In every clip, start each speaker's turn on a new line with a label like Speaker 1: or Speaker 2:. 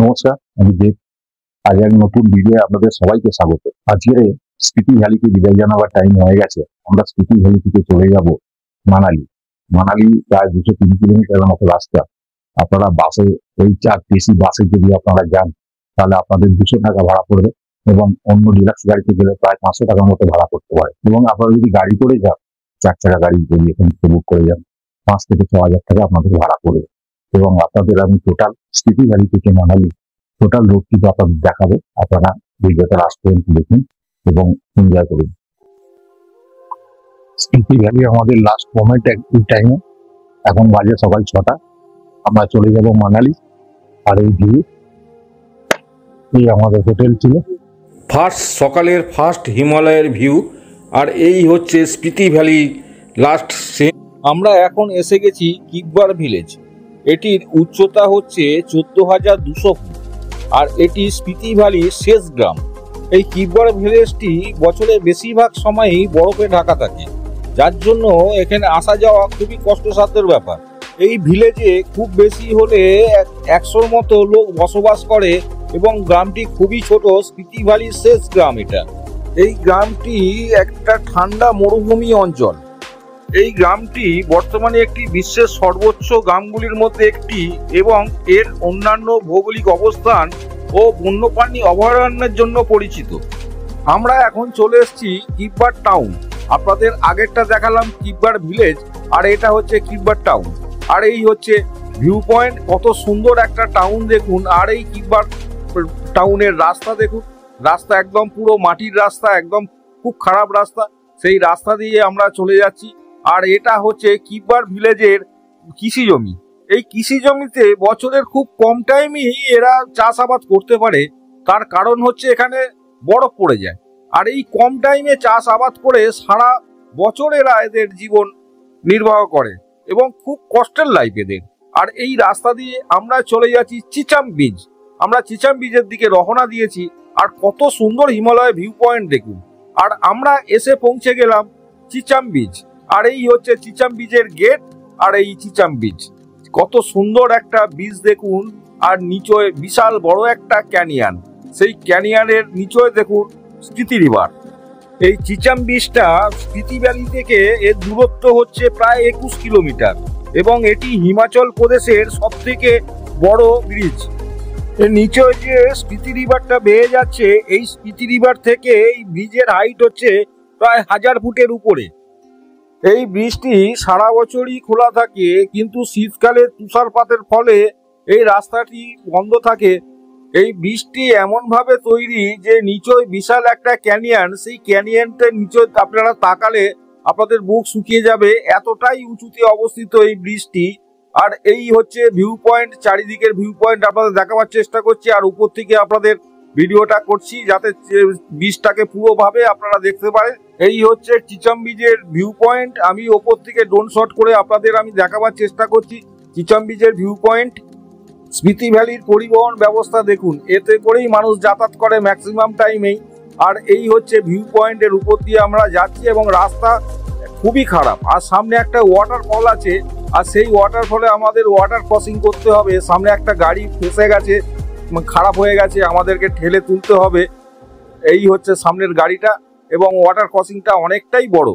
Speaker 1: নমস্কার, আমি দেব। আজ এক নতুন ভিডিও আপনাদের সবাইকে স্বাগত। আজকে স্পিতি ভ্যালিকে বিদায় জানাবার টাইম হয়ে গেছে। আমরা স্পিতি ভ্যালি থেকে চলে যাব মানালি। মানালি প্রায় 203 কিলোমিটার মতো রাস্তা। আপনারা বাসে, টিসি বাসে যদি আপনারা যান তাহলে আপনাদের 200 টাকা ভাড়া পড়বে, এবং অন্য ডিলাক্স গাড়িতে গেলে প্রায় 500 টাকার মতো ভাড়া পড়তে পারে। এবং আপনারা যদি গাড়ি করে যান, 4 চাকা গাড়ি যদি এখান থেকে বুক করে যান, 5 থেকে 6 হাজার টাকা আপনাদের ভাড়া পড়বে। এবং আপনাদের আমি টোটাল স্পিতি ভ্যালি থেকে মানালি টোটাল রোড কিন্তু আপনাদের দেখাবো। আপনারা ভিডিওটা লাস্ট পর্যন্ত দেখুন এবং এনজয় করুন। স্পিতি ভ্যালি আমাদের লাস্ট মোমেন্ট এই টাইমে। এখন বাজে সকাল 6টা। আমরা চলে যাব মানালি। আর এই ভিউ, এই আমাদের হোটেল ছিল।
Speaker 2: সকালের ফার্স্ট হিমালয়ের ভিউ। আর এই হচ্ছে স্পিতি ভ্যালি লাস্ট সিন। আমরা এখন এসে গেছি কিকবার ভিলেজ। এটির উচ্চতা হচ্ছে 14,200 ফুট, আর এটি স্পিতি ভ্যালির শেষ গ্রাম। এই কিকবার ভিলেজটি বছরের বেশিরভাগ সময়ই বরফে ঢাকা থাকে, যার জন্য এখানে আসা যাওয়া খুবই কষ্টসাধ্যের ব্যাপার। এই ভিলেজে খুব বেশি হলে 100-র মতো লোক বসবাস করে, এবং গ্রামটি খুবই ছোট। স্পিতি ভ্যালির শেষ গ্রাম এটা। এই গ্রামটি একটা ঠান্ডা মরুভূমি অঞ্চল। এই গ্রামটি বর্তমানে একটি বিশ্বের সর্বোচ্চ গ্রামগুলির মধ্যে একটি, এবং এর অন্যান্য ভৌগোলিক অবস্থান ও বন্যপ্রাণী অভয়ারণ্যের জন্য পরিচিত। আমরা এখন চলে এসেছি কিকবার টাউন। আপনাদের আগেরটা দেখালাম কিকবার ভিলেজ, আর এটা হচ্ছে কিকবার টাউন। আর এই হচ্ছে ভিউ পয়েন্ট। কত সুন্দর একটা টাউন দেখুন। আর এই কিকবার টাউনের রাস্তা দেখুন। রাস্তা একদম পুরো মাটির রাস্তা, একদম খুব খারাপ রাস্তা। সেই রাস্তা দিয়ে আমরা চলে যাচ্ছি। আর এটা হচ্ছে কিকবার ভিলেজের কৃষি জমি। এই কৃষি জমিতে বছরের খুব কম টাইমই এরা চাষাবাদ করতে পারে। তার কারণ হচ্ছে এখানে বরফ পড়ে যায়, আর এই কম টাইমে চাষাবাদ করে সারা বছর এরা এদের জীবন নির্বাহ করে, এবং খুব কষ্টের লাইফ এদের। আর এই রাস্তা দিয়ে আমরা চলে যাচ্ছি চিচাম বিচ। আমরা চিচাম বিচের দিকে রওনা দিয়েছি। আর কত সুন্দর হিমালয় ভিউ পয়েন্ট দেখুন। আর আমরা এসে পৌঁছে গেলাম চিচাম বিচ। আর এই হচ্ছে চিচাম বিচের গেট। আর এই চিচাম বিচ, কত সুন্দর একটা বিচ দেখুন। আর নিচে বিশাল বড় একটা ক্যানিয়ন। সেই ক্যানিয়নের নিচে দেখুন স্পিতি রিভার। এই চিচাম বিচটা স্পিতি ভ্যালি থেকে এর দূরত্ব হচ্ছে প্রায় 21 কিলোমিটার, এবং এটি হিমাচল প্রদেশের সব থেকে বড় ব্রিজ। এর নিচে যে স্পিতি রিভারটা বেয়ে যাচ্ছে, এই স্পিতি রিভার থেকে এই ব্রিজের হাইট হচ্ছে প্রায় 1000 ফুটের উপরে। এই ব্রিজটি সারা বছরই খোলা থাকে, কিন্তু শীতকালে তুষারপাতের ফলে এই রাস্তাটি বন্ধ থাকে। এই ব্রিজটি এমন ভাবে তৈরি যে নিচে বিশাল একটা ক্যানিয়ন। সেই ক্যানিয়নটার নিচে আপনারা তাকালে আপনাদের বুক শুকিয়ে যাবে, এতটাই উঁচুতে অবস্থিত এই ব্রিজটি। আর এই হচ্ছে ভিউ পয়েন্ট। চারিদিকের ভিউ পয়েন্ট আপনাদের দেখাবার চেষ্টা করছি, আর উপর থেকে আপনাদের ভিডিওটা করছি যাতে ব্রিজটাকে পুরোভাবে আপনারা দেখতে পারেন। এই হচ্ছে চিচাম বিচের ভিউ পয়েন্ট। আমি ওপর থেকে ড্রোন শট করে আপনাদের আমি দেখাবার চেষ্টা করছি চিচাম বিচের ভিউ পয়েন্ট। স্পিতি ভ্যালির পরিবহন ব্যবস্থা দেখুন, এতে করেই মানুষ যাতায়াত করে ম্যাক্সিমাম টাইমেই। আর এই হচ্ছে ভিউ পয়েন্টের উপর দিয়ে আমরা যাচ্ছি, এবং রাস্তা খুবই খারাপ। আর সামনে একটা ওয়াটারফল আছে, আর সেই ওয়াটারফলে আমাদের ওয়াটার ক্রসিং করতে হবে। সামনে একটা গাড়ি ফেসে গেছে, খারাপ হয়ে গেছে, আমাদেরকে ঠেলে তুলতে হবে। এই হচ্ছে সামনের গাড়িটা, এবং ওয়াটার ক্রসিংটা অনেকটাই বড়।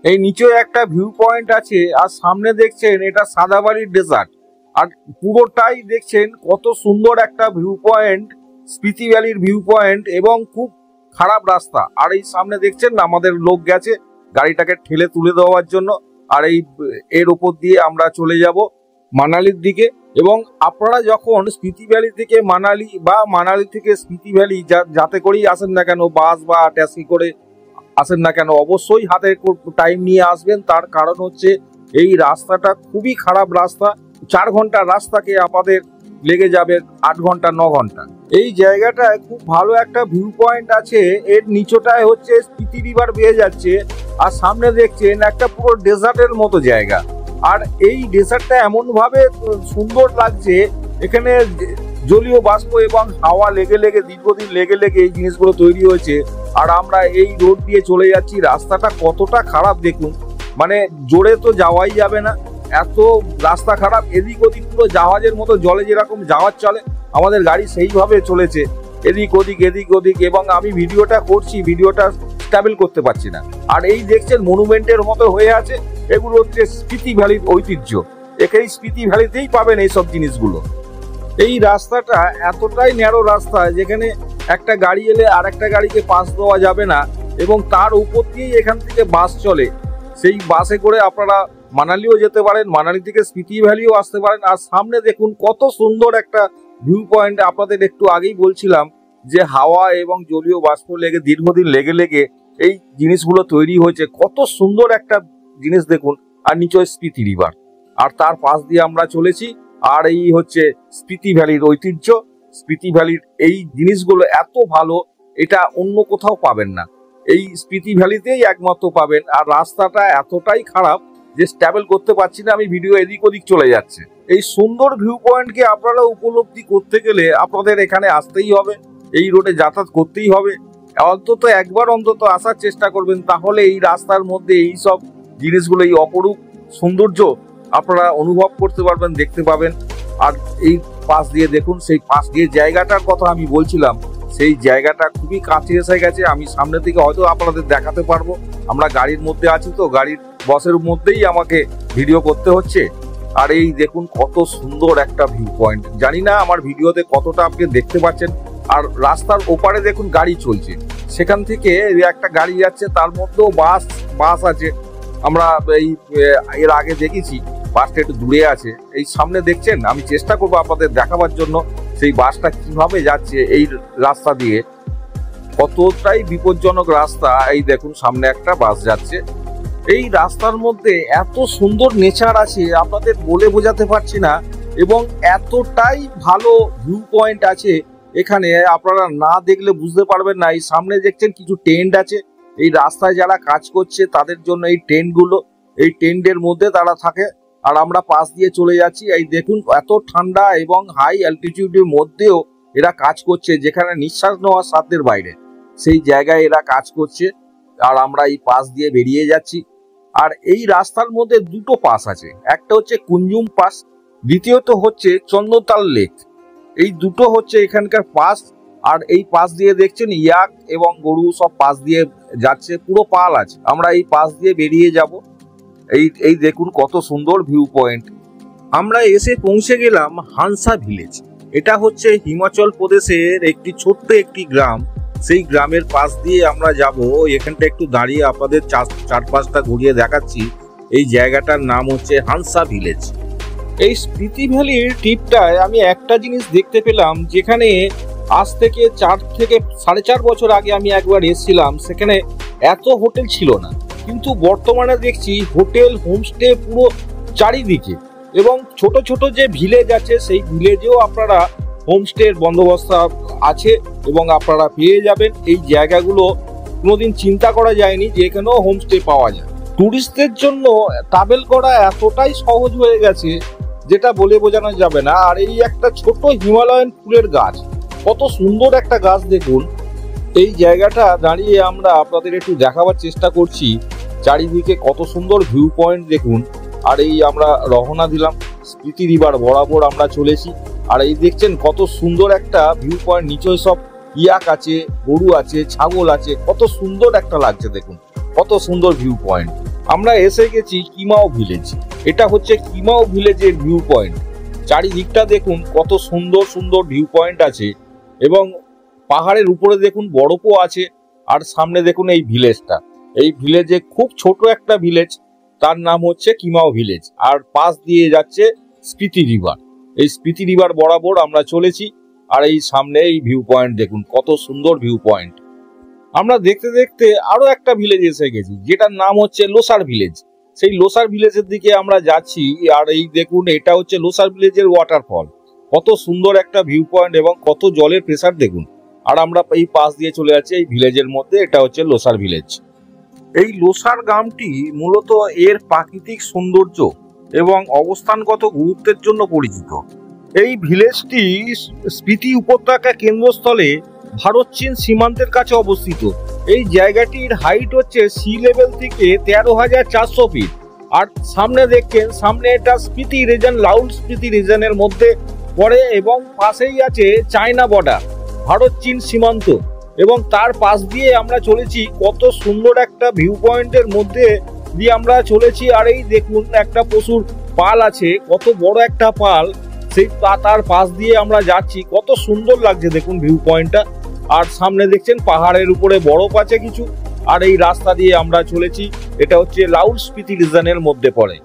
Speaker 2: এই নিচে একটা ভিউ পয়েন্ট আছে, আর সামনে দেখছেন এটা সাদাবালির ডেজার্ট। আর পুরোটাই দেখছেন কত সুন্দর একটা ভিউ পয়েন্ট, স্পিতি ভ্যালির ভিউ পয়েন্ট, এবং খুব খারাপ রাস্তা। আর এই সামনে দেখছেন আমাদের লোক গেছে গাড়িটাকে ঠেলে তুলে দেওয়ার জন্য। আর এর উপর দিয়ে আমরা চলে যাব মানালির দিকে। এবং আপনারা যখন স্পিতি ভ্যালি থেকে মানালি, বা মানালি থেকে স্পিতি ভ্যালি যাতে করেই আসেন না কেন, বাস বা ট্যাক্সি করে আসেন না কেন, অবশ্যই হাতে টাইম নিয়ে আসবেন। তার কারণ হচ্ছে এই রাস্তাটা খুবই খারাপ রাস্তা। 4 ঘন্টা রাস্তাকে আমাদের লেগে যাবে 8 ঘন্টা 9 ঘন্টা। এই জায়গাটায় খুব ভালো একটা ভিউ পয়েন্ট আছে। এর নিচটায় হচ্ছে স্পিতি রিভার বেয়ে যাচ্ছে, আর সামনে দেখছেন একটা পুরো ডেজার্টের মতো জায়গা। আর এই ডেজার্টটা এমন ভাবে সুন্দর লাগছে, এখানে জলীয় বাষ্প এবং হাওয়া লেগে লেগে দীর্ঘদিন লেগে লেগে এই জিনিসগুলো তৈরি হয়েছে। আর আমরা এই রোড দিয়ে চলে যাচ্ছি। রাস্তাটা কতটা খারাপ দেখুন, মানে জোরে তো যাওয়াই যাবে না, এত রাস্তা খারাপ। এদিক ওদিক পুরো জাহাজের মতো জলে যেরকম জাহাজ চলে আমাদের গাড়ি সেইভাবে চলেছে, এদিক ওদিক এদিক ওদিক, এবং আমি ভিডিওটা করছি, ভিডিওটা স্টেবল করতে পারছি না। আর এই দেখছেন মনুমেন্টের মতো হয়ে আছে, এগুলো হচ্ছে স্পিতি ভ্যালির ঐতিহ্য। এই স্পিতি ভ্যালিতেই পাবেন এইসব জিনিসগুলো। এই রাস্তাটা এতটাই ন্যারো রাস্তা যেখানে একটা গাড়ি এলে আর একটা গাড়িকে পাস দেওয়া যাবে না, এবং তার উপর দিয়েই এখান থেকে বাস চলে। সেই বাসে করে আপনারা মানালিও যেতে পারেন, মানালি থেকে স্পিতি ভ্যালিও আসতে পারেন। আর সামনে দেখুন কত সুন্দর একটা ভিউ পয়েন্ট। আপনাদের একটু আগেই বলছিলাম যে হাওয়া এবং জলীয় বাষ্প লেগে দীর্ঘদিন লেগে লেগে এই জিনিসগুলো তৈরি হয়েছে। কত সুন্দর একটা জিনিস দেখুন। আর নিচে স্পিতি রিভার, আর তার পাশ দিয়ে আমরা চলেছি। আর এই হচ্ছে স্পিতি ভ্যালির ঐতিহ্য। স্পিতি ভ্যালির এই জিনিসগুলো এত ভালো, এটা অন্য কোথাও পাবেন না, এই স্পিতি ভ্যালিতেই একমাত্র পাবেন। আর রাস্তাটা এতটাই খারাপ যে স্টেবল করতে পারছি না, আমি ভিডিও এদিক ওদিক চলে যাচ্ছে। এই সুন্দর ভিউ পয়েন্টকে আপনারা উপলব্ধি করতে গেলে আপনাদের এখানে আসতেই হবে, এই রোডে যাতায়াত করতেই হবে। অন্তত একবার অন্তত আসার চেষ্টা করবেন, তাহলে এই রাস্তার মধ্যে এই সব জিনিসগুলো, এই অপরূপ সৌন্দর্য আপনারা অনুভব করতে পারবেন, দেখতে পাবেন। আর এই পাশ দিয়ে দেখুন, সেই পাশ দিয়ে জায়গাটার কথা আমি বলছিলাম, সেই জায়গাটা খুবই কাছে এসে গেছে। আমি সামনে থেকে হয়তো আপনাদের দেখাতে পারবো, আমরা গাড়ির মধ্যে আছি তো, গাড়ির বসের মধ্যেই আমাকে ভিডিও করতে হচ্ছে। আর এই দেখুন কত সুন্দর একটা ভিউ পয়েন্ট, জানি না আমার ভিডিওতে কতটা আপনি দেখতে পাচ্ছেন। আর রাস্তার ওপারে দেখুন গাড়ি চলছে, সেখান থেকে একটা গাড়ি যাচ্ছে, তার মধ্যেও বাস আছে। আমরা এই এর আগে দেখেছি, বাসটা একটু দূরে আছে। এই সামনে দেখছেন, আমি চেষ্টা করবো আপনাদের দেখাবার জন্য সেই বাসটা কিভাবে যাচ্ছে এই রাস্তা দিয়ে। কতটাই বিপজ্জনক রাস্তা। এই দেখুন সামনে একটা বাস যাচ্ছে। এই রাস্তার মধ্যে এত সুন্দর নেচার আছে, আপনাদের বলে বোঝাতে পারছি না, এবং এতটাই ভালো ভিউ পয়েন্ট আছে এখানে, আপনারা না দেখলে বুঝতে পারবেন না। এই সামনে দেখছেন কিছু টেন্ট আছে, এই রাস্তায় যারা কাজ করছে তাদের জন্য এই টেন্টগুলো, এই টেন্টের মধ্যে তারা থাকে। আর আমরা পাশ দিয়ে চলে যাচ্ছি। এই দেখুন এত ঠান্ডা এবং হাই অ্যালটিটিউডের মধ্যেও এরা কাজ করছে, যেখানে নিঃশ্বাস নেওয়ার সাধ্যের বাইরে, সেই জায়গায় এরা কাজ করছে। আর আমরা এই পাশ দিয়ে বেরিয়ে যাচ্ছি। আর এই রাস্তার মধ্যে দুটো পাস আছে, একটা হচ্ছে কুঞ্জুম পাস, দ্বিতীয়ত হচ্ছে চন্দ্রতাল লেক। এই দুটো হচ্ছে এখানকার পাস। আর এই পাশ দিয়ে দেখছেন ইয়াক এবং গরু সব পাশ দিয়ে যাচ্ছে, পুরো পাল আছে। আমরা এই পাশ দিয়ে বেরিয়ে যাব। এই দেখুন কত সুন্দর ভিউ পয়েন্ট। আমরা এসে পৌঁছে গেলাম হানসা ভিলেজ। এটা হচ্ছে হিমাচল প্রদেশের একটি ছোট্ট একটি গ্রাম। সেই গ্রামের পাশ দিয়ে আমরা যাব। এখানটা একটু দাঁড়িয়ে আপনাদের চারপাশটা ঘুরিয়ে দেখাচ্ছি। এই জায়গাটার নাম হচ্ছে হানসা ভিলেজ। এই স্পিতি ভ্যালির ট্রিপটায় আমি একটা জিনিস দেখতে পেলাম, যেখানে আজ থেকে 4 থেকে 4.5 বছর আগে আমি একবার এসেছিলাম, সেখানে এত হোটেল ছিল না, কিন্তু বর্তমানে দেখছি হোটেল, হোমস্টে পুরো চারিদিকে। এবং ছোট ছোট যে ভিলেজ আছে, সেই ভিলেজেও আপনারা হোমস্টের বন্দোবস্ত আছে এবং আপনারা পেয়ে যাবেন। এই জায়গাগুলো কোনোদিন চিন্তা করা যায়নি যে এখানেও হোমস্টে পাওয়া যায়। ট্যুরিস্টদের জন্য ট্রাভেল করা এতটাই সহজ হয়ে গেছে যেটা বলে বোঝানো যাবে না। আর এই একটা ছোট হিমালয়ান ফুলের গাছ, কত সুন্দর একটা গাছ দেখুন। এই জায়গাটা দাঁড়িয়ে আমরা আপনাদের একটু দেখাবার চেষ্টা করছি, চারিদিকে কত সুন্দর ভিউ পয়েন্ট দেখুন। আর এই আমরা রওনা দিলাম, স্পিতি রিভার বরাবর আমরা চলেছি। আর এই দেখছেন কত সুন্দর একটা ভিউ পয়েন্ট, নিচে সব ইয়াক আছে, গরু আছে, ছাগল আছে, কত সুন্দর একটা লাগছে দেখুন, কত সুন্দর ভিউ পয়েন্ট। আমরা এসে গেছি কিমাও ভিলেজ। এটা হচ্ছে কিমাও ভিলেজের ভিউ পয়েন্ট। চারিদিকটা দেখুন কত সুন্দর সুন্দর ভিউ পয়েন্ট আছে, এবং পাহাড়ের উপরে দেখুন বরফও আছে। আর সামনে দেখুন এই ভিলেজটা, এই ভিলেজে খুব ছোট একটা ভিলেজ, তার নাম হচ্ছে কিমাও ভিলেজ। আর পাশ দিয়ে যাচ্ছে স্পিতি রিভার। এই স্পিতি রিভার বরাবর আমরা চলেছি। আর এই সামনে এই ভিউ পয়েন্ট দেখুন, কত সুন্দর ভিউ পয়েন্ট। আমরা দেখতে দেখতে আরো একটা ভিলেজ এসে গেছি, যেটার নাম হচ্ছে লোসার ভিলেজ। সেই লোসার ভিলেজের দিকে আমরা যাচ্ছি। আর এই দেখুন, এটা হচ্ছে লোসার ভিলেজের ওয়াটারফল। কত সুন্দর একটা ভিউ পয়েন্ট এবং কত জলের প্রেসার দেখুন। আর আমরা এই পাশ দিয়ে চলে যাচ্ছি এই ভিলেজের মধ্যে। এটা হচ্ছে লোসার ভিলেজ। এই লোসার গ্রামটি মূলত এর প্রাকৃতিক সৌন্দর্য এবং অবস্থানগত গুরুত্বের জন্য পরিচিত। এই ভিলেজটি স্পিতি উপত্যকা কেন্দ্রস্থলে ভারত চীন সীমান্তের কাছে অবস্থিত। এই জায়গাটির হাইট হচ্ছে সি লেভেল থেকে 13,400 ফিট। আর সামনে দেখছেন, সামনে এটা স্পিতি রিজন, লাউল স্পিতি রিজনের মধ্যে পড়ে এবং পাশেই আছে চায়না বর্ডার, ভারত চীন সীমান্ত, এবং তার পাশ দিয়ে আমরা চলেছি। কত সুন্দর একটা ভিউ পয়েন্টের মধ্যে দিয়ে আমরা চলেছি। আর এই দেখুন একটা পশুর পাল আছে, কত বড় একটা পাল, সেই তার পাশ দিয়ে আমরা যাচ্ছি। কত সুন্দর লাগছে দেখুন ভিউ পয়েন্টটা। আর সামনে দেখছেন পাহাড়ের উপরে বরফ আছে কিছু। আর এই রাস্তা দিয়ে আমরা চলেছি, এটা হচ্ছে লাউড স্পিতি রিজনের মধ্যে পড়ে।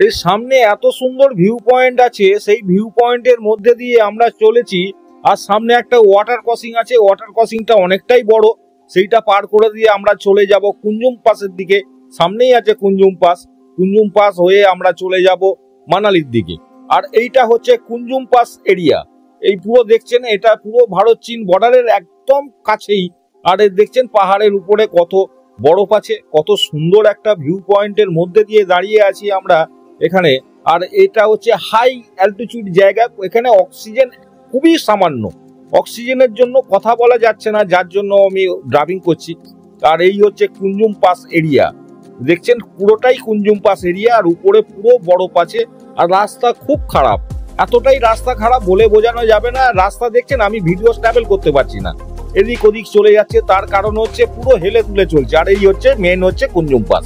Speaker 2: এই সামনে এত সুন্দর ভিউ পয়েন্ট আছে, সেই ভিউ পয়েন্টের মধ্যে দিয়ে আমরা চলেছি। আর সামনে একটা ওয়াটার ক্রসিং আছে, ওয়াটার ক্রসিংটা অনেকটাই বড়, সেইটা পার করে দিয়ে আমরা চলে যাব কুঞ্জুম পাসের দিকে। সামনেই আছে কুঞ্জুম পাস, কুঞ্জুম পাস হয়ে আমরা চলে যাব মানালির দিকে। আর এইটা হচ্ছে কুঞ্জুম পাস এরিয়া। এই পুরো দেখছেন, এটা পুরো ভারত চীন বর্ডারের একদম কাছেই। আর দেখছেন পাহাড়ের উপরে কত বরফ আছে, কত সুন্দর একটা ভিউ পয়েন্টের মধ্যে দিয়ে দাঁড়িয়ে আছি আমরা এখানে। আর এটা হচ্ছে হাই অ্যালটিটিউড জায়গা, এখানে অক্সিজেন খুবই সামান্য, অক্সিজেনের জন্য কথা বলা যাচ্ছে না, যার জন্য আমি ড্রাইভিং করছি। আর এই হচ্ছে কুঞ্জুম পাস এরিয়া, দেখছেন পুরোটাই কুঞ্জুম পাস এরিয়া। আর উপরে পুরো বরফ আছে। আর রাস্তা খুব খারাপ, এতটাই রাস্তা খারাপ বলে বোঝানো যাবে না। রাস্তা দেখছেন, আমি ভিডিও ট্রাভেল করতে পারছি না, এদিক ওদিক চলে যাচ্ছে। তার কারণ হচ্ছে পুরো হেলে তুলে চলছে। আর এই হচ্ছে মেন হচ্ছে কুঞ্জুম পাস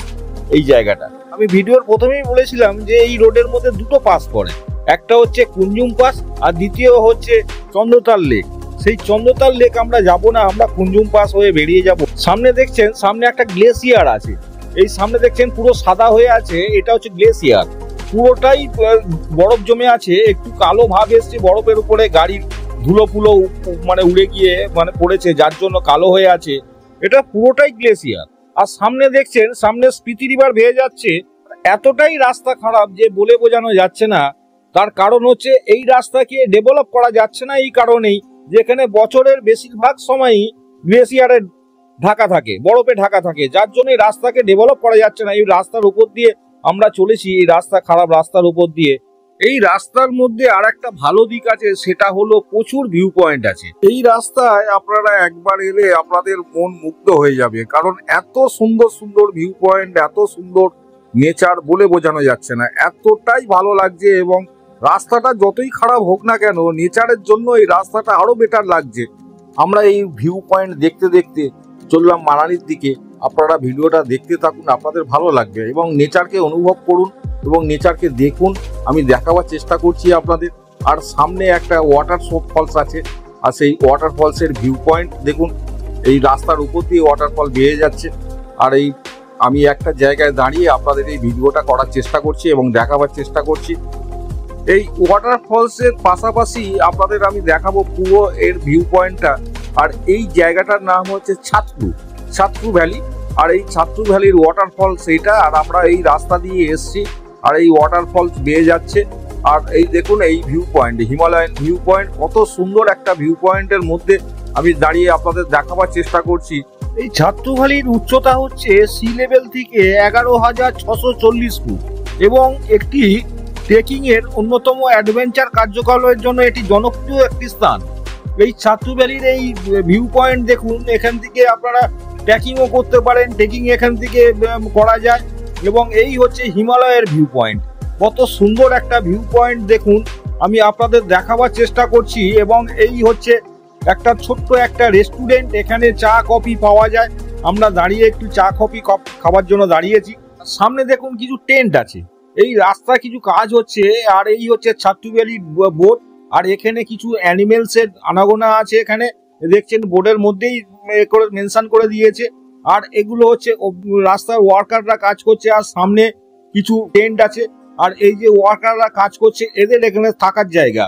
Speaker 2: এই জায়গাটা। আমি ভিডিওর প্রথমেই বলেছিলাম যে এই রোডের মধ্যে দুটো পাস পড়ে, একটা হচ্ছে কুঞ্জুম পাস আর দ্বিতীয় হচ্ছে চন্দ্রতাল লেক। সেই চন্দ্রতাল লেক আমরা যাব না, আমরা কুঞ্জুম পাস হয়ে বেরিয়ে যাব। সামনে দেখছেন, সামনে একটা গ্লেসিয়ার আছে, এই সামনে দেখছেন পুরো সাদা হয়ে আছে, এটা হচ্ছে গ্লেসিয়ার। পুরোটাই বরফ জমে আছে, একটু কালো ভাব এসছে বরফের উপরে, গাড়ির ধুলো ফুলো মানে উড়ে গিয়ে মানে পড়েছে, যার জন্য কালো হয়ে আছে। এটা পুরোটাই গ্লেসিয়ার। আর সামনে দেখছেন, সামনে স্পিতি রিভার বেয়ে যাচ্ছে। এতটাই রাস্তা খারাপ যে বলে বোঝানো যাচ্ছে না। তার কারণ হচ্ছে এই রাস্তাকে ডেভেলপ করা যাচ্ছে না এই কারণেই, যেখানে বছরের বেশিরভাগ সময়ই গ্লেসিয়ারে ঢাকা থাকে, বরফে ঢাকা থাকে, যার জন্য এই রাস্তাকে ডেভেলপ করা যাচ্ছে না। এই রাস্তার উপর দিয়ে আমরা চলেছি, এই রাস্তা খারাপ রাস্তার উপর দিয়ে। এই রাস্তার মধ্যে আর একটা ভালো দিক আছে, সেটা হলো প্রচুর ভিউ পয়েন্ট আছে। এই রাস্তায় আপনারা একবার এলে আপনাদের মন মুগ্ধ হয়ে যাবে, কারণ এত সুন্দর সুন্দর ভিউ পয়েন্ট, এত সুন্দর নেচার বলে বোঝানো যাচ্ছে না, এতটাই ভালো লাগছে। এবং রাস্তাটা যতই খারাপ হোক না কেন, নেচারের জন্য এই রাস্তাটা আরো বেটার লাগছে। আমরা এই ভিউ পয়েন্ট দেখতে দেখতে চললাম মানালির দিকে। আপনারা ভিডিওটা দেখতে থাকুন, আপনাদের ভালো লাগবে এবং নেচারকে অনুভব করুন এবং নেচারকে দেখুন। আমি দেখাবার চেষ্টা করছি আপনাদের। আর সামনে একটা ওয়াটার ফলস আছে, আর সেই ওয়াটার ফলসের ভিউ পয়েন্ট দেখুন। এই রাস্তার উপর দিয়ে ওয়াটারফল বেয়ে যাচ্ছে। আর এই আমি একটা জায়গায় দাঁড়িয়ে আপনাদের এই ভিডিওটা করার চেষ্টা করছি এবং দেখাবার চেষ্টা করছি। এই ওয়াটারফলসের পাশাপাশি আপনাদের আমি দেখাবো পুরো এর ভিউ পয়েন্টটা। আর এই জায়গাটার নাম হচ্ছে ছাত্রু ভ্যালি। আর এই ছাত্রু ভ্যালির ওয়াটারফল সেইটা। আর আমরা এই রাস্তা দিয়ে এসছি, আর এই ওয়াটারফলস বেয়ে যাচ্ছে। আর এই দেখুন এই view point, Himalayan view point, কত সুন্দর একটা ভিউ পয়েন্টের মধ্যে আমি দাঁড়িয়ে আপনাদের দেখাবার চেষ্টা করছি। এই ছাত্রু ভ্যালির উচ্চতা হচ্ছে সি লেভেল থেকে 11,640 ফুট এবং একটি ট্রেকিং এর অন্যতম অ্যাডভেঞ্চার কার্যকলাপের জন্য এটি জনপ্রিয় একটি স্থান। এই ছাত্রু ভ্যালির এই ভিউ পয়েন্ট দেখুন, এখান থেকে আপনারা ট্রেকিংও করতে পারেন, ট্রেকিং এখান থেকে করা যায়। এবং এই হচ্ছে হিমালয়ের ভিউ পয়েন্ট, কত সুন্দর একটা ভিউ পয়েন্ট দেখুন, আমি আপনাদের দেখাবার চেষ্টা করছি। এবং এই হচ্ছে একটা ছোট্ট একটা রেস্টুরেন্ট, এখানে চা কফি পাওয়া যায়। আমরা দাঁড়িয়ে একটু চা কফি খাবার জন্য দাঁড়িয়েছি। সামনে দেখুন কিছু টেন্ট আছে, এই রাস্তা কিছু কাজ হচ্ছে। আর এই হচ্ছে ছাত্রু ভ্যালি বোর্ড। আর এখানে কিছু অ্যানিমেলস এর আনাগোনা আছে, এখানে দেখছেন বোর্ডের মধ্যেই করে মেনশন করে দিয়েছে। আর এগুলো হচ্ছে রাস্তার ওয়ার্কাররা কাজ করছে। আর সামনে কিছু টেন্ট আছে, আর এই যে ওয়ার্কাররা কাজ করছে এদের এখানে থাকার জায়গা।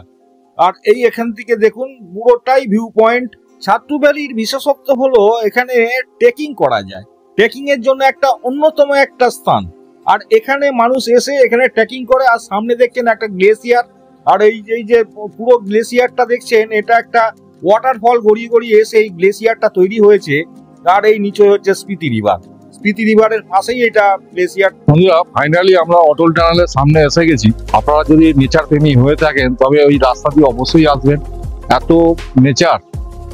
Speaker 2: আর এই এখান থেকে দেখুন পুরোটাই ভিউ পয়েন্ট। ছাত্রু ভ্যালির বিশেষত্ব হলো এখানে ট্রেকিং করা যায়, ট্রেকিং এর জন্য একটা অন্যতম একটা স্থান। আর এখানে মানুষ এসে এখানে ট্রেকিং করে। আর সামনে দেখছেন একটা গ্লেসিয়ার। আর এই যে পুরো গ্লেসিয়ারটা দেখছেন, এটা একটা ওয়াটারফল গড়িয়ে গড়িয়ে এসে এই গ্লেসিয়ারটা তৈরি হয়েছে। আর এই নিচে হচ্ছে স্পিতি রিভার, স্পিতি রিভারের পাশেই এটা গ্লেসিয়ার।
Speaker 3: বন্ধুরা, ফাইনালি আমরা অটল টানেলের সামনে এসে গেছি। আপনারা যদি নেচার প্রেমী হয়ে থাকেন তবে ওই রাস্তা দিয়ে অবশ্যই আসবেন। এত নেচার,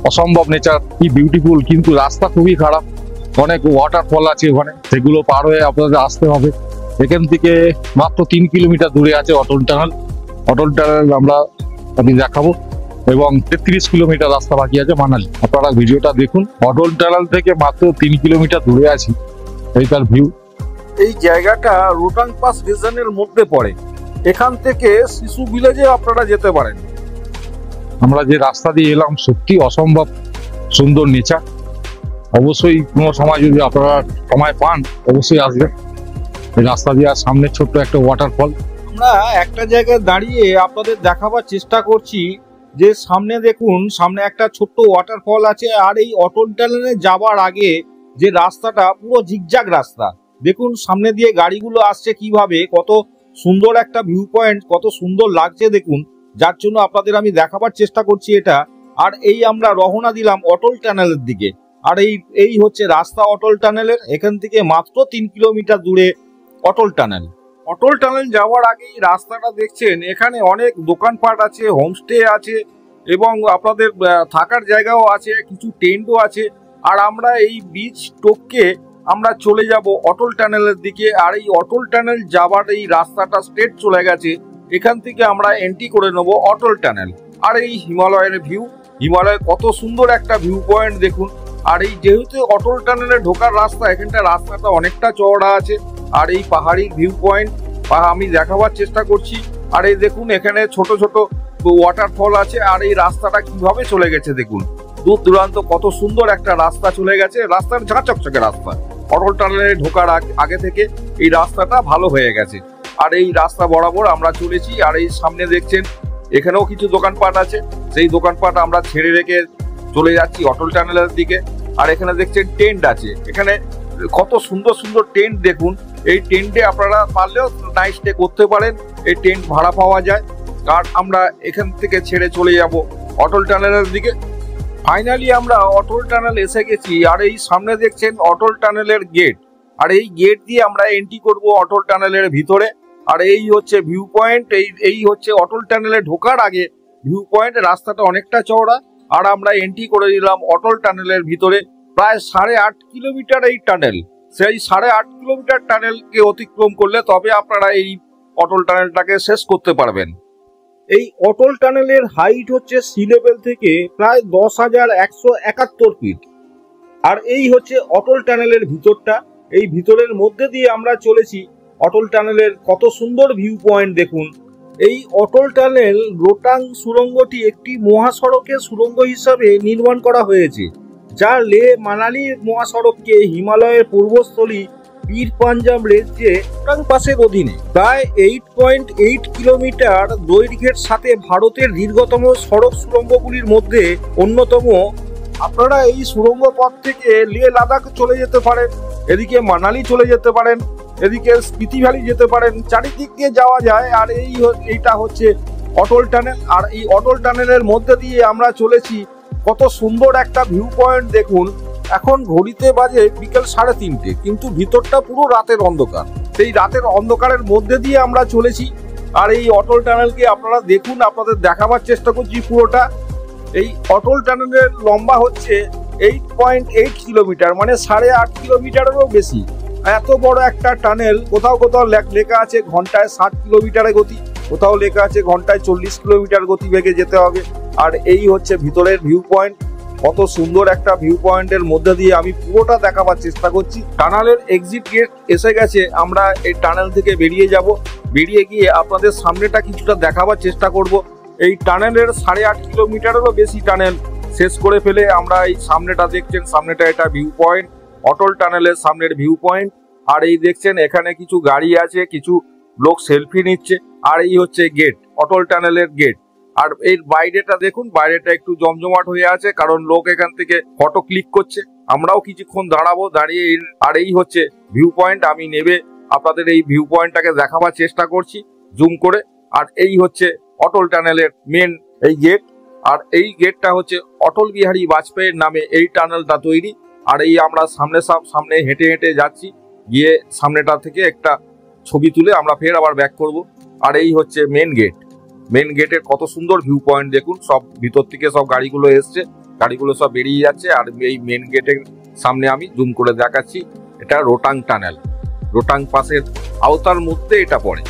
Speaker 3: অসম্ভব নেচার, কি বিউটিফুল। কিন্তু রাস্তা খুবই খারাপ, অনেক ওয়াটারফল আছে ওখানে, সেগুলো পার হয়ে আপনাদের আসতে হবে। এখান থেকে মাত্র 3 কিলোমিটার দূরে আছে অটল টানেল। অটল টানেল আমরা আমি দেখাবো, এবং 33 কিলোমিটার রাস্তা বাকি আছে মানালি। আপনারা ভিডিওটা দেখুন। অটল টানেল থেকে মাত্র 3 কিলোমিটার দূরে আছি, এই তার ভিউ।
Speaker 2: এই জায়গাটা রোটাং পাস রিজনের মধ্যে পড়ে। এখান থেকে শিশু ভিলেজে আপনারা যেতে পারেন।
Speaker 3: আমরা যে রাস্তা দিয়ে এলাম সত্যি অসম্ভব সুন্দর নেচার। অবশ্যই কোনো সময় যদি আপনারা সময় পান অবশ্যই আসবেন। এই রাস্তা দিয়ে সামনে ছোট্ট একটা ওয়াটারফল।
Speaker 2: আমরা একটা জায়গায় দাঁড়িয়ে আপনাদের দেখাবার চেষ্টা করছি যে সামনে দেখুন, সামনে একটা ছোট্ট ওয়াটারফল আছে। আর এই অটল টানেলে যাবার আগে যে রাস্তাটা পুরো জিগজাগ রাস্তা, দেখুন সামনে দিয়ে গাড়িগুলো আসছে কিভাবে, কত সুন্দর একটা ভিউ পয়েন্ট, কত সুন্দর লাগছে দেখুন, যার জন্য আপনাদের আমি দেখাবার চেষ্টা করছি এটা। আর এই আমরা রওনা দিলাম অটল টানেলের দিকে। আর এই হচ্ছে রাস্তা অটল টানেলের। এখান থেকে মাত্র 3 কিলোমিটার দূরে অটল টানেল। অটল টানেল যাওয়ার আগেই রাস্তাটা দেখছেন, এখানে অনেক দোকানপাট আছে, হোমস্টে আছে এবং আপনাদের থাকার জায়গাও আছে, কিছু টেন্টও আছে। আর আমরা এই বিচ টপকে আমরা চলে যাব অটল টানেলের দিকে। আর এই অটল টানেল যাবার এই রাস্তাটা স্ট্রেট চলে গেছে, এখান থেকে আমরা এন্ট্রি করে নেব অটল টানেল। আর এই হিমালয়ের ভিউ, হিমালয় কত সুন্দর একটা ভিউ পয়েন্ট দেখুন। আর এই যেহেতু অটল টানেলে ঢোকার রাস্তা, এখানটা রাস্তাটা অনেকটা চওড়া আছে। আর এই পাহাড়ি ভিউ পয়েন্ট আমি দেখাবার চেষ্টা করছি। আর এই দেখুন এখানে ছোট ছোট ওয়াটারফল আছে। আর এই রাস্তাটা কিভাবে চলে গেছে দেখুন, দূর দূরান্ত কত সুন্দর একটা রাস্তা চলে গেছে। রাস্তার ঝাঁ চকচকে রাস্তা, অটল টানেলে ঢোকার আগে থেকে এই রাস্তাটা ভালো হয়ে গেছে। আর এই রাস্তা বরাবর আমরা চলেছি। আর এই সামনে দেখছেন এখানেও কিছু দোকানপাট আছে, সেই দোকানপাট আমরা ছেড়ে রেখে চলে যাচ্ছি অটল টানেলের দিকে। আর এখানে দেখছেন টেন্ট আছে, এখানে কত সুন্দর সুন্দর টেন্ট দেখুন। এই টেন্টে আপনারা পারলেও নাইট স্টে করতে পারেন, এই টেন্ট ভাড়া পাওয়া যায়। আর আমরা এখান থেকে ছেড়ে চলে যাব অটল টানেলের দিকে। ফাইনালি আমরা অটল টানেল এসে গেছি। আর এই সামনে দেখছেন অটল টানেলের গেট। আর এই গেট দিয়ে আমরা এন্ট্রি করব অটল টানেলের ভিতরে। আর এই হচ্ছে ভিউ পয়েন্ট, এই হচ্ছে অটল টানেলে ঢোকার আগে ভিউ পয়েন্ট। রাস্তাটা অনেকটা চওড়া। আর আমরা এন্ট্রি করে দিলাম অটল টানেলের ভিতরে। প্রায় 8.5 কিলোমিটার এই টানেল। সেই 8.5 কিলোমিটার টানেলকে অতিক্রম করলে তবে আপনারা এই অটল টানেলটাকে শেষ করতে পারবেন। এই অটল টানেলের হাইট হচ্ছে সি লেভেল থেকে প্রায় 10,171 ফিট। আর এই হচ্ছে অটল টানেলের ভিতরটা। এই ভিতরের মধ্যে দিয়ে আমরা চলেছি। অটল টানেলের কত সুন্দর ভিউ পয়েন্ট দেখুন। এই অটল টানেল রোটাং সুড়ঙ্গটি একটি মহাসড়কের সুড়ঙ্গ হিসাবে নির্মাণ করা হয়েছে, যা লে মানালি মহাসড়ককে হিমালয়ের পূর্বস্থলী পীর পাঞ্জাব রেঞ্জে রোটাং পাসের অধীনে প্রায় 8.8 কিলোমিটার দৈর্ঘ্যের সাথে ভারতের দীর্ঘতম সড়ক সুড়ঙ্গগুলির মধ্যে অন্যতম। আপনারা এই সুড়ঙ্গ পথ থেকে লে লাদাখ চলে যেতে পারেন, এদিকে মানালি চলে যেতে পারেন, এদিকে স্পিতি ভ্যালি যেতে পারেন, চারিদিক দিয়ে যাওয়া যায়। আর এইটা হচ্ছে অটল টানেল। আর এই অটল টানেলের মধ্যে দিয়ে আমরা চলেছি। কত সুন্দর একটা ভিউ পয়েন্ট দেখুন। এখন ঘড়িতে বাজে বিকেল 3:30, কিন্তু ভিতরটা পুরো রাতের অন্ধকার। সেই রাতের অন্ধকারের মধ্যে দিয়ে আমরা চলেছি। আর এই অটল টানেলকে আপনারা দেখুন, আপনাদের দেখাবার চেষ্টা করছি পুরোটা। এই অটল টানেলের লম্বা হচ্ছে 8.8 কিলোমিটার, মানে 8.5 কিলোমিটারেরও বেশি। এত বড় একটা টানেল। কোথাও কোথাও লেখা আছে ঘন্টায় 60 কিলোমিটারের গতি, কোথাও লেখা আছে ঘন্টায় 40 কিলোমিটার গতিবেগে যেতে হবে। আর এই হচ্ছে ভিতরের ভিউ পয়েন্ট। কত সুন্দর একটা ভিউ পয়েন্টের মধ্যে দিয়ে আমি পুরোটা দেখাবার চেষ্টা করছি। টানেলের এক্সিট গেট এসে গেছে। আমরা এই টানেল থেকে বেরিয়ে যাব। বেরিয়ে গিয়ে আপনাদের সামনেটা কিছুটা দেখাবার চেষ্টা করব। এই টানেলের 8.5 কিলোমিটারেরও বেশি টানেল শেষ করে ফেলে আমরা এই সামনেটা দেখছেন, সামনেটা এটা ভিউ পয়েন্ট, অটল টানেলের সামনের ভিউ পয়েন্ট। আর এই দেখছেন এখানে কিছু গাড়ি আছে, কিছু লোক সেলফি নিচ্ছে। আর এই হচ্ছে গেট, অটল টানেলের গেট। আর এর বাইরেটা দেখুন, বাইরেটা একটু জমজমাট হয়ে আছে, কারণ লোক এখান থেকে ফটো ক্লিক করছে। আমরাও কিছুক্ষণ দাঁড়াবো, দাঁড়িয়ে আর এই হচ্ছে ভিউ পয়েন্ট। আমি নেবে আপনাদের এই ভিউ পয়েন্টটাকে দেখাবার চেষ্টা করছি জুম করে। আর এই হচ্ছে অটল টানেলের মেন এই গেট। আর এই গেটটা হচ্ছে অটল বিহারী বাজপেয়ীর নামে এই টানেলটা তৈরি। আর এই আমরা সামনে হেঁটে হেঁটে যাচ্ছি, গিয়ে সামনেটা থেকে একটা ছবি তুলে আমরা ফের আবার ব্যাক করব। আর এই হচ্ছে মেন গেট। মেন গেটের কত সুন্দর ভিউ পয়েন্ট দেখুন। সব ভিতর থেকে সব গাড়িগুলো এসছে, গাড়িগুলো সব বেরিয়ে যাচ্ছে। আর এই মেন গেটের সামনে আমি জুম করে দেখাচ্ছি, এটা রোটাং টানেল। রোটাং পাসের আওতার মধ্যে এটা পড়ে।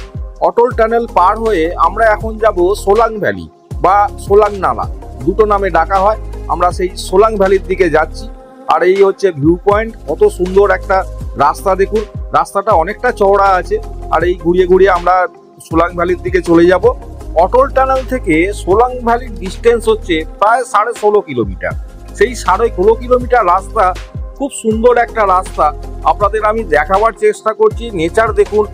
Speaker 2: অটল টানেল পার হয়ে আমরা এখন যাব সোলাং ভ্যালি। বা সোলাং নালা, দুটো নামে ডাকা হয়। আমরা সেই সোলাং ভ্যালির দিকে যাচ্ছি। আর এই হচ্ছে ভিউ পয়েন্ট। কত সুন্দর একটা রাস্তা, দেখুন রাস্তাটা অনেকটা চওড়া আছে। আর এই ঘুরিয়ে ঘুরিয়ে আমরা সোলাং ভ্যালির দিকে চলে যাব। অটল টানেল থেকে সোলাং ভ্যালির ডিস্টেন্স হচ্ছে প্রায় 16.5 কিলোমিটার। সেই 16.5 কিলোমিটার রাস্তা, খুব সুন্দর একটা রাস্তা আপনাদের আমি দেখাবার চেষ্টা করছি। নেচার দেখুন,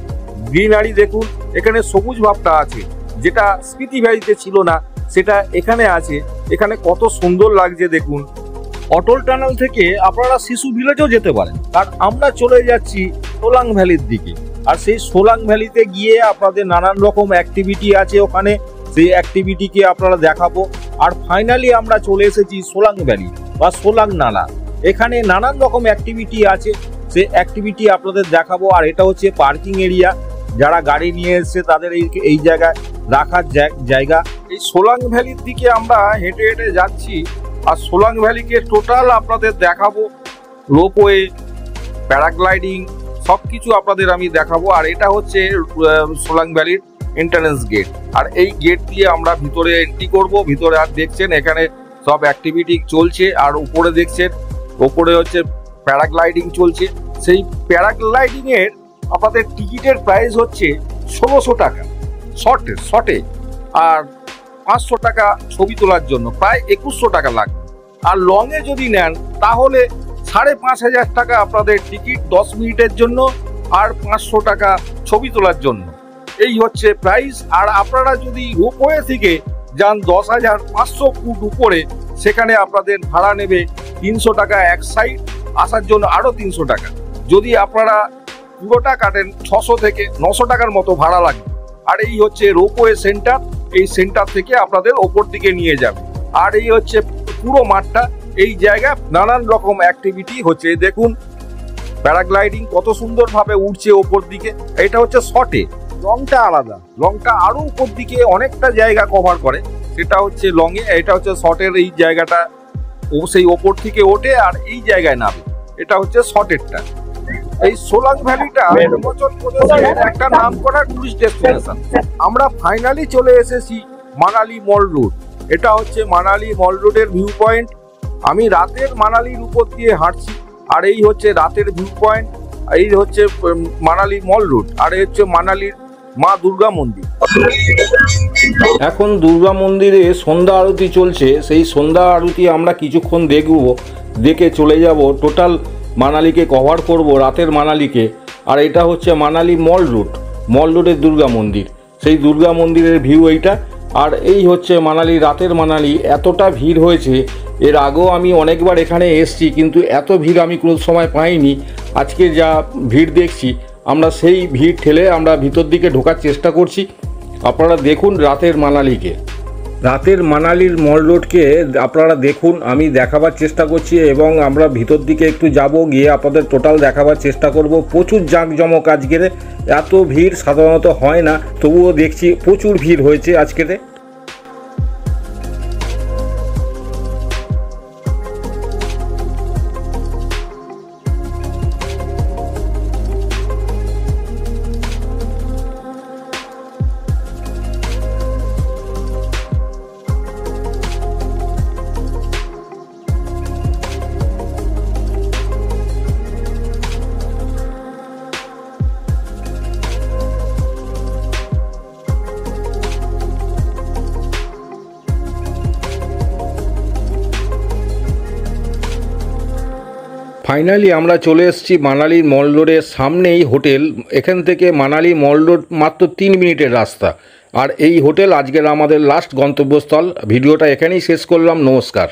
Speaker 2: গ্রিনারি দেখুন, এখানে সবুজ ভাবটা আছে, যেটা স্পিতি ভ্যালিতে ছিল না, সেটা এখানে আছে। এখানে কত সুন্দর লাগছে দেখুন। অটল টানেল থেকে আপনারা শিশু ভিলেজও যেতে পারেন। আর আমরা চলে যাচ্ছি সোলাং ভ্যালির দিকে। আর সেই সোলাং ভ্যালিতে গিয়ে আপনাদের নানান রকম অ্যাক্টিভিটি আছে ওখানে, সেই অ্যাক্টিভিটিকে আপনারা দেখাবো। আর ফাইনালি আমরা চলে এসেছি সোলাং ভ্যালি বা সোলাং নালা। এখানে নানান রকম অ্যাক্টিভিটি আছে, সেই অ্যাক্টিভিটি আপনাদের দেখাবো। আর এটা হচ্ছে পার্কিং এরিয়া, যারা গাড়ি নিয়ে এসছে তাদের এই জায়গায় রাখার জায়গা। এই সোলাং ভ্যালির দিকে আমরা হেঁটে হেঁটে যাচ্ছি। আর সোলাং ভ্যালিকে টোটাল আপনাদের দেখাবো, রোপওয়ে, প্যারাগ্লাইডিং, সবকিছু আপনাদের আমি দেখাবো। আর এটা হচ্ছে সোলাং ভ্যালির এন্ট্রান্স গেট। আর এই গেট দিয়ে আমরা ভিতরে এন্ট্রি করব। ভিতরে আর দেখছেন এখানে সব অ্যাক্টিভিটি চলছে। আর উপরে দেখছেন, উপরে হচ্ছে প্যারাগ্লাইডিং চলছে। সেই প্যারাগ্লাইডিং এর আপনাদের টিকিটের প্রাইস হচ্ছে 1600 টাকা শর্টে, আর 500 টাকা ছবি তোলার জন্য, প্রায় 2100 টাকা লাগবে। আর লং এ যদি নেন তাহলে 5500 টাকা আপনাদের টিকিট 10 মিনিটের জন্য, আর 500 টাকা ছবি তোলার জন্য। এই হচ্ছে প্রাইস। আর আপনারা যদি রোপওয়ে থেকে যান 10,500 ফুট উপরে, সেখানে আপনাদের ভাড়া নেবে 300 টাকা এক সাইড, আসার জন্য আরো 300 টাকা। যদি আপনারা পুরোটা কাটেন 600 থেকে 900 টাকার মতো ভাড়া লাগবে। আর এই হচ্ছে রোপওয়ে সেন্টার। এই সেন্টার থেকে আপনাদের ওপর দিকে নিয়ে যাবে। আর এই হচ্ছে পুরো মাঠটা। এই জায়গায় নানান রকম অ্যাক্টিভিটি হচ্ছে। দেখুন প্যারাগ্লাইডিং কত সুন্দরভাবে উঠছে ওপর দিকে। এটা হচ্ছে শর্টে, লংটা আলাদা, লংটা আরো উপর দিকে অনেকটা জায়গা কভার করে, সেটা হচ্ছে লং এ। এটা হচ্ছে শর্টের এই জায়গাটা, ও সেই ওপর থেকে ওঠে আর এই জায়গায় নামে। এটা হচ্ছে শর্টেরটা। এই সোলাং ভ্যালিটা হিমাচল প্রদেশের একটা নামকরা টুরিস্ট ডেস্টিনেশন। আমরা ফাইনালি চলে এসেছি মানালি মল রোড। এটা হচ্ছে মানালি মল রোডের ভিউ পয়েন্ট। আমি রাতের মানালির উপর দিয়ে হাঁটছি। আর এই হচ্ছে রাতের ভিউ পয়েন্ট। এই হচ্ছে মানালি মল রোড। আর এই হচ্ছে মানালির মা দুর্গা মন্দির।
Speaker 4: এখন দুর্গা মন্দিরে সন্ধ্যা আরতি চলছে। সেই সন্ধ্যা আরতি আমরা কিছুক্ষণ দেখব, দেখে চলে যাব। টোটাল মানালিকে কভার করব, রাতের মানালিকে। আর এটা হচ্ছে মানালি মল রোডের দুর্গা মন্দির। সেই দুর্গা মন্দিরের ভিউ এইটা। আর এই হচ্ছে মানালি, রাতের মানালি। এতটা ভিড় হয়েছে, এর আগেও আমি অনেকবার এখানে এসেছি, কিন্তু এত ভিড় আমি কোনো সময় পাইনি। আজকে যা ভিড় দেখছি, আমরা সেই ভিড় ঠেলে আমরা ভিতর দিকে ঢোকার চেষ্টা করছি। আপনারা দেখুন রাতের মানালিকে, রাতের মানালির মল রোডকে আপনারা দেখুন। আমি দেখাবার চেষ্টা করছি এবং আমরা ভিতর দিকে একটু যাব, গিয়ে আপনাদের টোটাল দেখাবার চেষ্টা করব। প্রচুর জাঁকজমক আজকের, এত ভিড় সাধারণত হয় না, তবুও দেখছি প্রচুর ভিড় হয়েছে আজকের। ফাইনালি আমরা চলে এসেছি মানালি মল রোডের সামনেই হোটেল। এখান থেকে মানালি মল রোড মাত্র 3 মিনিটের রাস্তা। আর এই হোটেল আজকের আমাদের লাস্ট গন্তব্যস্থল। ভিডিওটা এখানেই শেষ করলাম। নমস্কার।